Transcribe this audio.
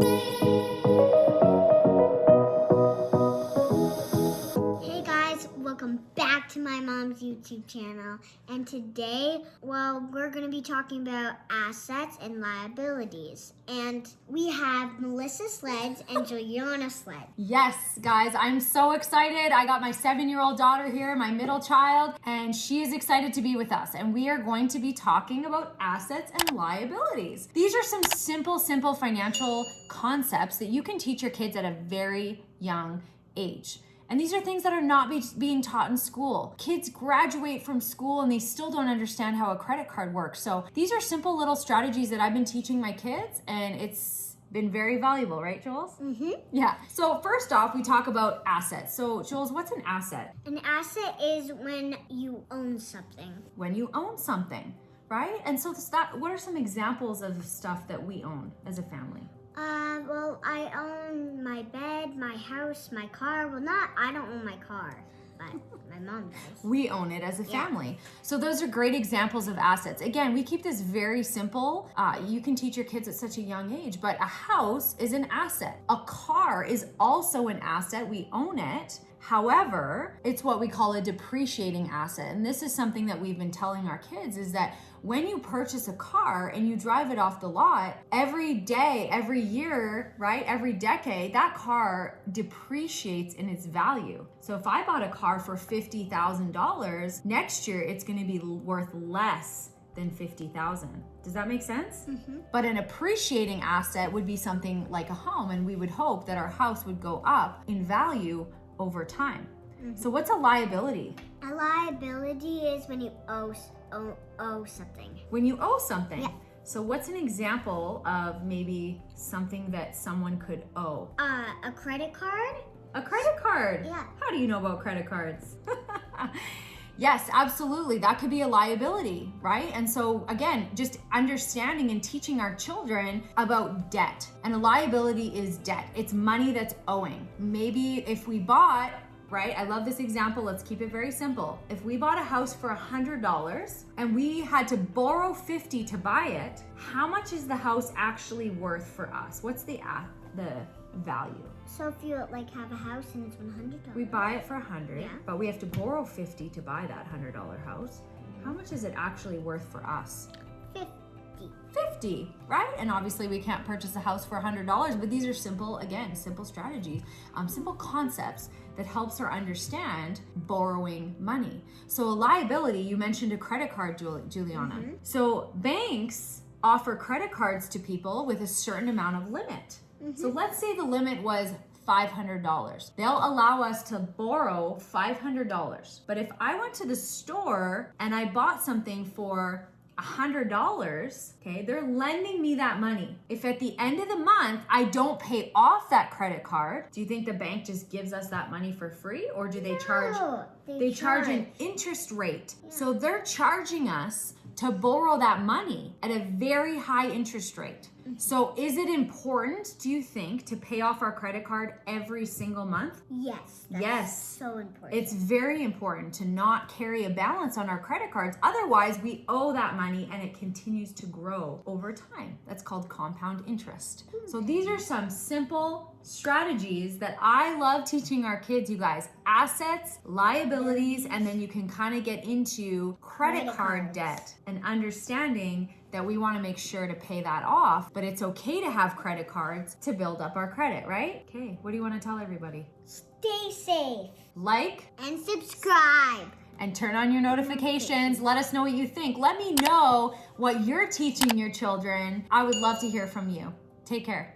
Hey guys, welcome back to my mom's YouTube channel. And today, we're going to be talking about assets and liabilities. And we have Melissa Sledz and Julianna Sledz. Yes, guys, I'm so excited. I got my 7-year-old daughter here, my middle child, and she is excited to be with us. And we are going to be talking about assets and liabilities. These are some simple financial concepts that you can teach your kids at a very young age. And these are things that are not being taught in school. Kids graduate from school and they still don't understand how a credit card works. So these are simple little strategies that I've been teaching my kids, and it's been very valuable, right, Jules? Mm-hmm. Yeah. So first off, we talk about assets. So Jules, what's an asset? An asset is when you own something. When you own something, right? And so what are some examples of stuff that we own as a family? I own my bed, my house, my car. I don't own my car, but my mom does. We own it as a family. So those are great examples of assets. Again, we keep this very simple. You can teach your kids at such a young age, but a house is an asset. A car is also an asset. We own it. However, it's what we call a depreciating asset. And this is something that we've been telling our kids, is that when you purchase a car and you drive it off the lot, every day, every year, right, every decade, that car depreciates in its value. So if I bought a car for $50,000, next year it's going to be worth less than $50,000. Does that make sense? Mm-hmm. But an appreciating asset would be something like a home, and we would hope that our house would go up in value over time. Mm-hmm. So what's a liability? A liability is when you owe something. When you owe something. Yeah. So what's an example of maybe something that someone could owe? A credit card? A credit card. Yeah. How do you know about credit cards? Yes, absolutely. That could be a liability, right? And so again, just understanding and teaching our children about debt. And a liability is debt. It's money that's owing. Maybe if we bought, right? I love this example. Let's keep it very simple. If we bought a house for $100 and we had to borrow $50 to buy it, how much is the house actually worth for us? What's the value? So if you have a house and it's $100. We buy it for $100, Yeah. but we have to borrow $50 to buy that $100 house. How much is it actually worth for us? $50, right? And obviously we can't purchase a house for $100, but these are simple strategies, simple concepts that helps her understand borrowing money. So a liability, you mentioned a credit card, Juliana. Mm-hmm. So banks offer credit cards to people with a certain amount of limit. Mm-hmm. So let's say the limit was $500. They'll allow us to borrow $500. But if I went to the store and I bought something for $100, okay, they're lending me that money. If at the end of the month I don't pay off that credit card, do you think the bank just gives us that money for free, or do they charge? They charge an interest rate. Yeah. So they're charging us to borrow that money at a very high interest rate. So is it important, do you think, to pay off our credit card every single month? Yes. Yes. So important. It's very important to not carry a balance on our credit cards. Otherwise, we owe that money and it continues to grow over time. That's called compound interest. So these are some simple strategies that I love teaching our kids, you guys. Assets, liabilities, and then you can kind of get into credit card debt and understanding that we want to make sure to pay that off, but it's okay to have credit cards to build up our credit, right? Okay, what do you want to tell everybody? Stay safe. Like and subscribe. And turn on your notifications. Let us know what you think. Let me know what you're teaching your children. I would love to hear from you. Take care.